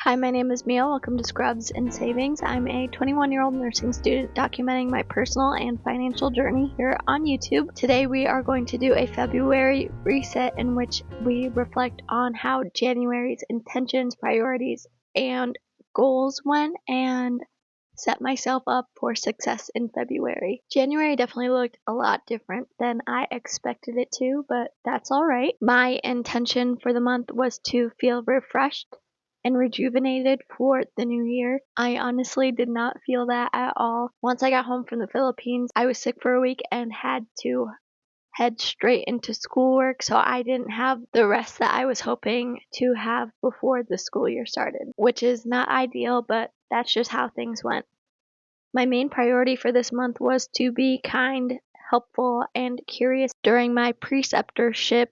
Hi, my name is Mia. Welcome to Scrubs and Savings. I'm a 21-year-old nursing student documenting my personal and financial journey here on YouTube. Today we are going to do a February reset in which we reflect on how January's intentions, priorities, and goals went and set myself up for success in February. January definitely looked a lot different than I expected it to, but that's alright. My intention for the month was to feel refreshed and rejuvenated for the new year. I honestly did not feel that at all. Once I got home from the Philippines, I was sick for a week and had to head straight into schoolwork, so I didn't have the rest that I was hoping to have before the school year started, which is not ideal, but that's just how things went. My main priority for this month was to be kind, helpful, and curious during my preceptorship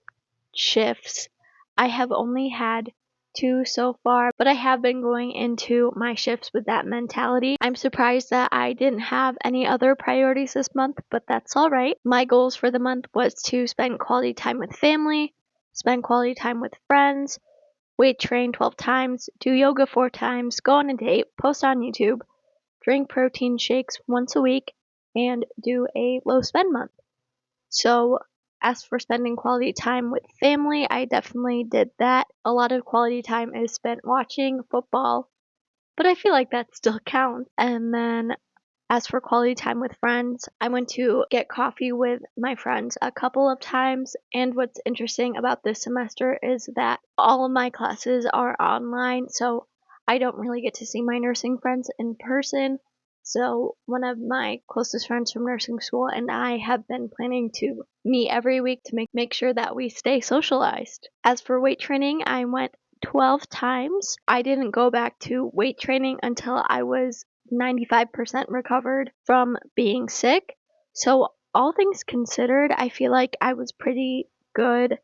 shifts. I have only had 2 so far, but I have been going into my shifts with that mentality. I'm surprised that I didn't have any other priorities this month, but that's alright. My goals for the month was to spend quality time with family, spend quality time with friends, weight train 12 times, do yoga 4 times, go on a date, post on YouTube, drink protein shakes once a week, and do a low spend month. So as for spending quality time with family, I definitely did that. A lot of quality time is spent watching football, but I feel like that still counts. And then as for quality time with friends, I went to get coffee with my friends a couple of times, and what's interesting about this semester is that all of my classes are online, so I don't really get to see my nursing friends in person. So one of my closest friends from nursing school and I have been planning to meet every week to make sure that we stay socialized. As for weight training, I went 12 times. I didn't go back to weight training until I was 95% recovered from being sick. So all things considered, I feel like I was pretty good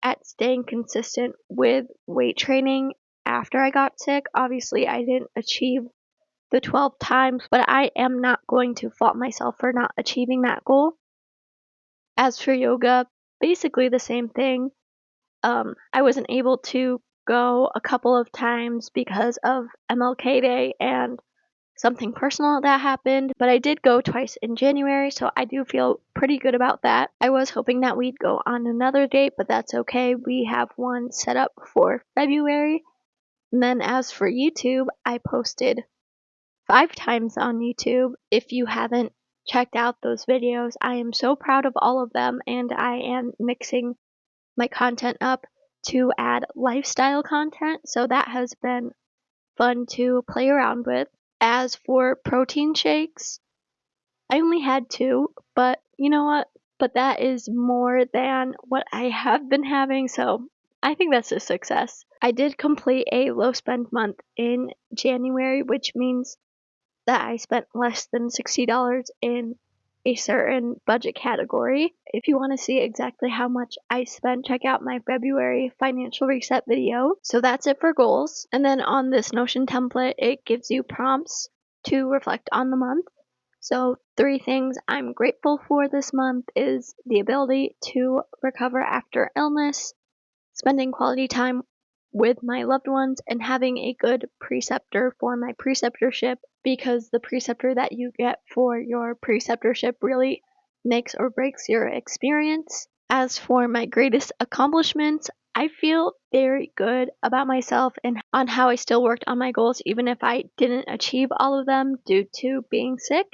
at staying consistent with weight training after I got sick. Obviously, I didn't achieve the 12 times, but I am not going to fault myself for not achieving that goal. As for yoga, basically the same thing. I wasn't able to go a couple of times because of MLK Day and something personal that happened, but I did go twice in January, so I do feel pretty good about that. I was hoping that we'd go on another date, but that's okay. We have one set up for February. And then as for YouTube, I posted 5 times on YouTube. If you haven't checked out those videos, I am so proud of all of them, and I am mixing my content up to add lifestyle content, so that has been fun to play around with. As for protein shakes, I only had 2, but you know what? But that is more than what I have been having, so I think that's a success. I did complete a low spend month in January, which means that I spent less than $60 in a certain budget category. If you want to see exactly how much I spent, check out my February financial reset video. So that's it for goals. And then on this Notion template, it gives you prompts to reflect on the month. So 3 things I'm grateful for this month is the ability to recover after illness, spending quality time with my loved ones, and having a good preceptor for my preceptorship, because the preceptor that you get for your preceptorship really makes or breaks your experience. As for my greatest accomplishments, I feel very good about myself and on how I still worked on my goals even if I didn't achieve all of them due to being sick.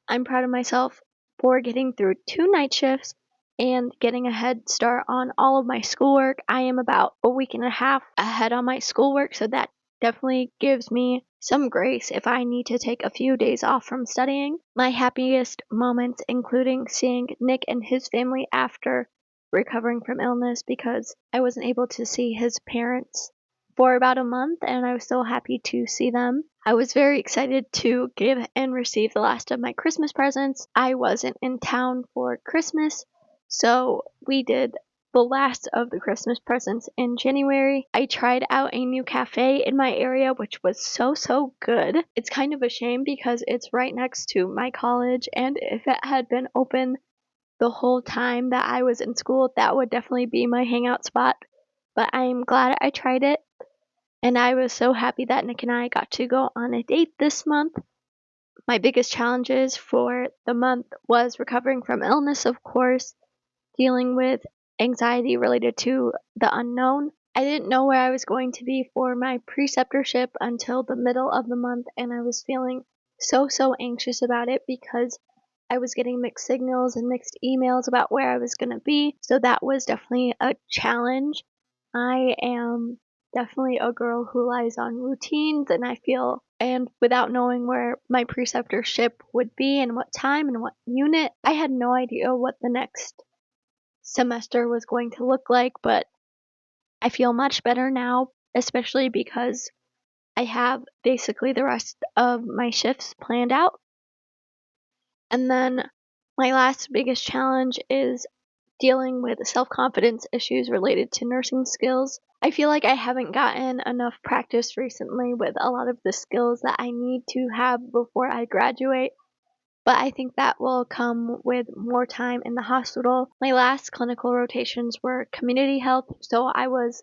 I'm proud of myself for getting through 2 night shifts and getting a head start on all of my schoolwork. I am about a week and a half ahead on my schoolwork, so that definitely gives me some grace if I need to take a few days off from studying. My happiest moments including seeing Nick and his family after recovering from illness, because I wasn't able to see his parents for about a month and I was so happy to see them. I was very excited to give and receive the last of my Christmas presents. I wasn't in town for Christmas, so we did the last of the Christmas presents in January. I tried out a new cafe in my area, which was so good. It's kind of a shame because it's right next to my college, and if it had been open the whole time that I was in school, that would definitely be my hangout spot. But I'm glad I tried it. and I was so happy that Nick and I got to go on a date this month. My biggest challenges for the month was recovering from illness, of course, dealing with anxiety related to the unknown. I didn't know where I was going to be for my preceptorship until the middle of the month, and I was feeling so anxious about it because I was getting mixed signals and mixed emails about where I was going to be, so that was definitely a challenge. I am definitely a girl who relies on routines, and without knowing where my preceptorship would be and what time and what unit, I had no idea what the next semester was going to look like, but I feel much better now, especially because I have basically the rest of my shifts planned out. And then my last biggest challenge is dealing with self-confidence issues related to nursing skills. I feel like I haven't gotten enough practice recently with a lot of the skills that I need to have before I graduate, but I think that will come with more time in the hospital. My last clinical rotations were community health, so I was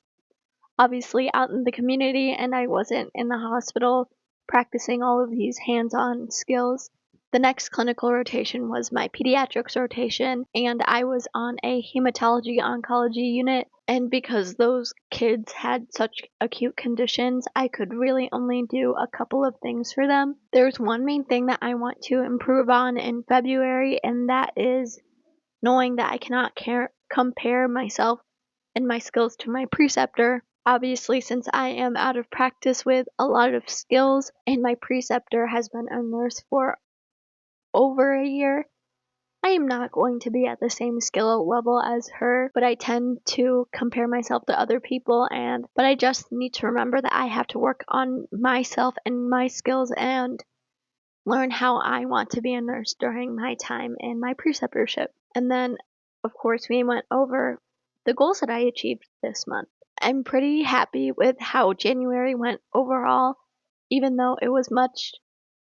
obviously out in the community and I wasn't in the hospital practicing all of these hands-on skills. The next clinical rotation was my pediatrics rotation, and I was on a hematology oncology unit, and because those kids had such acute conditions, I could really only do a couple of things for them. There's one main thing that I want to improve on in February, and that is knowing that I cannot compare myself and my skills to my preceptor. Obviously, since I am out of practice with a lot of skills, and my preceptor has been a nurse for over a year, I am not going to be at the same skill level as her, but I tend to compare myself to other people, but I just need to remember that I have to work on myself and my skills and learn how I want to be a nurse during my time in my preceptorship. And then, of course, we went over the goals that I achieved this month. I'm pretty happy with how January went overall, even though it was much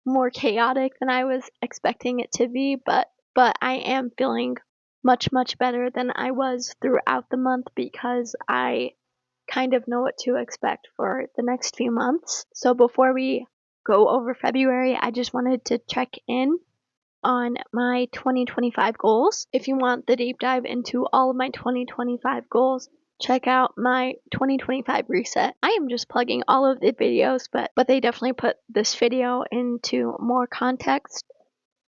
more chaotic than I was expecting it to be, but I am feeling much better than I was throughout the month because I kind of know what to expect for the next few months. So before we go over February, I just wanted to check in on my 2025 goals. If you want the deep dive into all of my 2025 goals, check out my 2025 reset. I am just plugging all of the videos, but they definitely put this video into more context.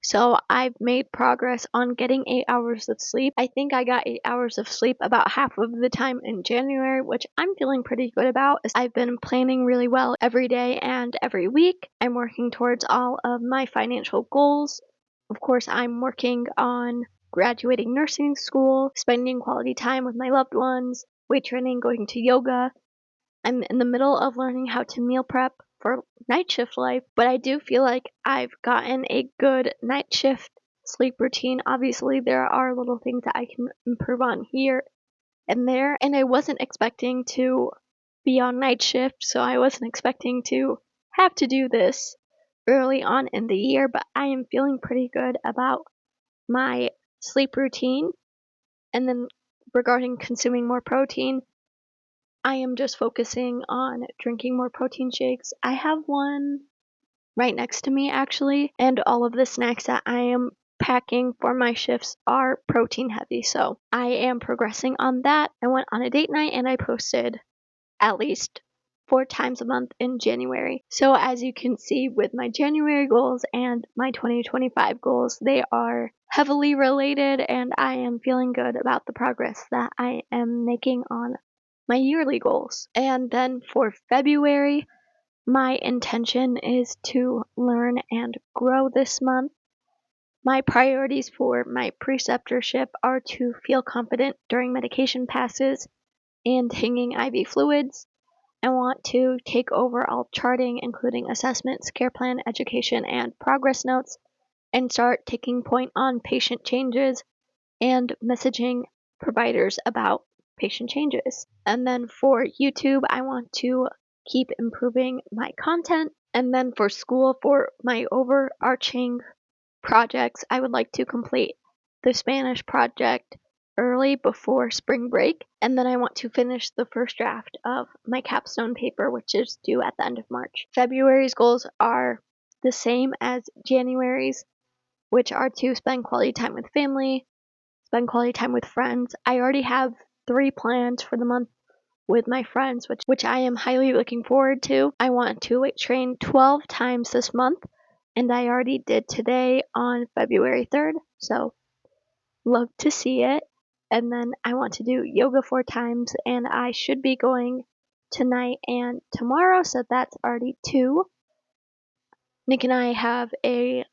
So I've made progress on getting 8 hours of sleep. I think I got 8 hours of sleep about half of the time in January, which I'm feeling pretty good about. I've been planning really well every day and every week. I'm working towards all of my financial goals. Of course, I'm working on graduating nursing school, spending quality time with my loved ones, weight training, going to yoga. I'm in the middle of learning how to meal prep for night shift life, but I do feel like I've gotten a good night shift sleep routine. Obviously, there are little things that I can improve on here and there, and I wasn't expecting to be on night shift, so I wasn't expecting to have to do this early on in the year, but I am feeling pretty good about my sleep routine. And then regarding consuming more protein, I am just focusing on drinking more protein shakes. I have one right next to me actually, and all of the snacks that I am packing for my shifts are protein heavy, so I am progressing on that. I went on a date night and I posted at least 4 times a month in January. So as you can see with my January goals and my 2025 goals, they are heavily related, and I am feeling good about the progress that I am making on my yearly goals. And then for February, my intention is to learn and grow this month. My priorities for my preceptorship are to feel confident during medication passes and hanging IV fluids. I want to take over all charting, including assessments, care plan, education, and progress notes, and start taking point on patient changes and messaging providers about patient changes. And then for YouTube, I want to keep improving my content. And then for school, for my overarching projects, I would like to complete the Spanish project early before spring break, and then I want to finish the first draft of my capstone paper, which is due at the end of March. February's goals are the same as January's, which are to spend quality time with family, spend quality time with friends. I already have 3 plans for the month with my friends, which I am highly looking forward to. I want to weight train 12 times this month, and I already did today on February 3rd, so love to see it. And then I want to do yoga 4 times, and I should be going tonight and tomorrow, so that's already 2. Nick and I have a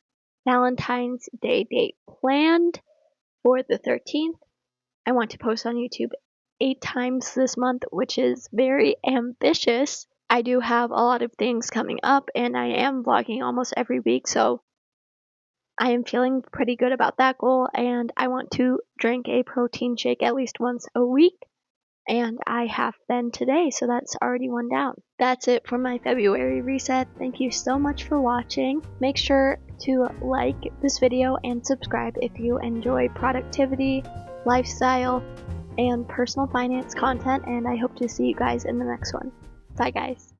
Valentine's Day date planned for the 13th. I want to post on YouTube 8 times this month, which is very ambitious. I do have a lot of things coming up, and I am vlogging almost every week, so I am feeling pretty good about that goal. And I want to drink a protein shake at least once a week, and I have been today, so that's already 1 down. That's it for my February reset. Thank you so much for watching. Make sure to like this video and subscribe if you enjoy productivity, lifestyle, and personal finance content, and I hope to see you guys in the next one. Bye guys.